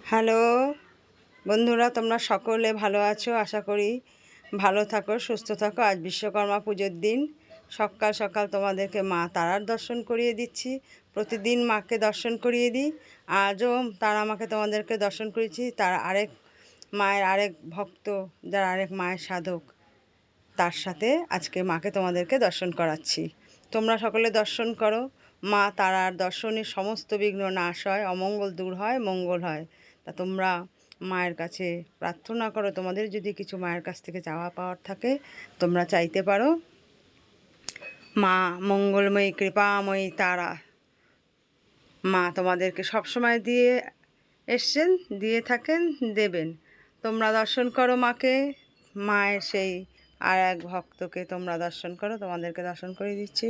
Hello বন্ধুরা, তোমরা সকলে ভালো আছো? আশা করি ভালো থাকো, সুস্থ থাকো। আজ বিশ্বকর্মা পুজোর দিন। সকাল সকাল তোমাদেরকে মা তারার দর্শন করিয়ে দিচ্ছি। প্রতিদিন মাকে দর্শন করিয়ে দিই। আজও তারা মাকে তোমাদেরকে দর্শন করিয়েছি। তার আরেক মায়ের আরেক ভক্ত, যার আরেক মায়ের সাধক, তার সাথে আজকে মাকে তোমাদেরকে দর্শন করাচ্ছি। তোমরা সকলে দর্শন করো। মা তারার দর্শনে সমস্ত বিঘ্ন নাশ হয়, অমঙ্গল দূর হয়, মঙ্গল হয়। তা তোমরা মায়ের কাছে প্রার্থনা করো। তোমাদের যদি কিছু মায়ের কাছ থেকে চাওয়া পাওয়ার থাকে তোমরা চাইতে পারো। মা মঙ্গলময়ী, কৃপাময়ী তারা মা তোমাদেরকে সবসময় দিয়ে এসছেন, দিয়ে থাকেন, দেবেন। তোমরা দর্শন করো মাকে। মায়ের সেই আর এক ভক্তকে তোমরা দর্শন করো। তোমাদেরকে দর্শন করে দিচ্ছি।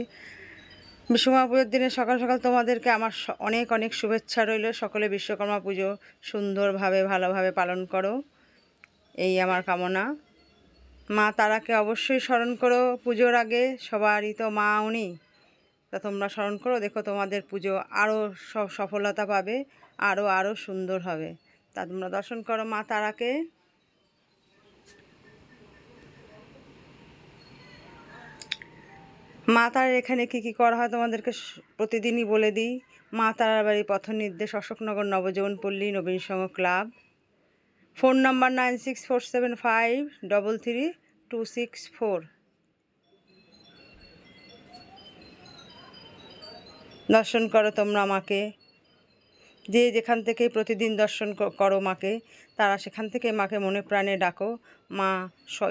বিশ্বকর্মা পুজোর দিনে সকাল সকাল তোমাদেরকে আমার অনেক অনেক শুভেচ্ছা রইল। সকলে বিশ্বকর্মা পুজো সুন্দরভাবে ভালোভাবে পালন করো, এই আমার কামনা। মা তারাকে অবশ্যই স্মরণ করো পুজোর আগে। সবারই তো মা উনি। তা তোমরা স্মরণ করো, দেখো তোমাদের পুজো আরও সফলতা পাবে, আরও আরও সুন্দর হবে। তা তোমরা দর্শন করো মা তারাকে। মা তারার এখানে কী কী করা হয় তোমাদেরকে প্রতিদিনই বলে দিই। মা তারার বাড়ি পথ নির্দেশ অশোকনগর নবজীবনপল্লী নবীন সংঘ ক্লাব। Phone number 9647533264। দর্শন করো তোমরা মাকে। যে যেখান থেকে প্রতিদিন দর্শন করো মাকে, তারা সেখান থেকে মাকে মনে প্রাণে ডাকো। মা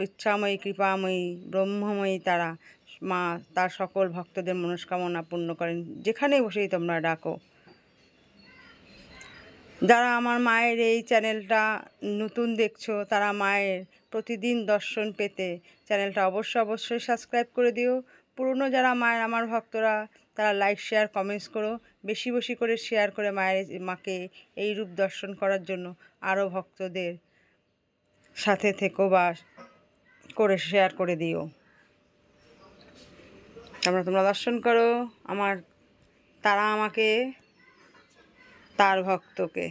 ইচ্ছাময়ী, কৃপাময়ী, ব্রহ্মময়ী তারা মা তার সকল ভক্তদের মনস্কামনা পূর্ণ করেন। যেখানে বসেই তোমরা ডাকো। যারা আমার মায়ের এই চ্যানেলটা নতুন দেখছো, তারা মায়ের প্রতিদিন দর্শন পেতে চ্যানেলটা অবশ্যই সাবস্ক্রাইব করে দিও। পুরনো যারা মায়ের আমার ভক্তরা, তারা লাইক, শেয়ার, কমেন্টস করো। বেশি বেশি করে শেয়ার করে মাকে এই রূপ দর্শন করার জন্য আরও ভক্তদের সাথে থেকো বা করে শেয়ার করে দিও। তোমরা দর্শন করো আমার তারা আমাকে, তার ভক্তকে।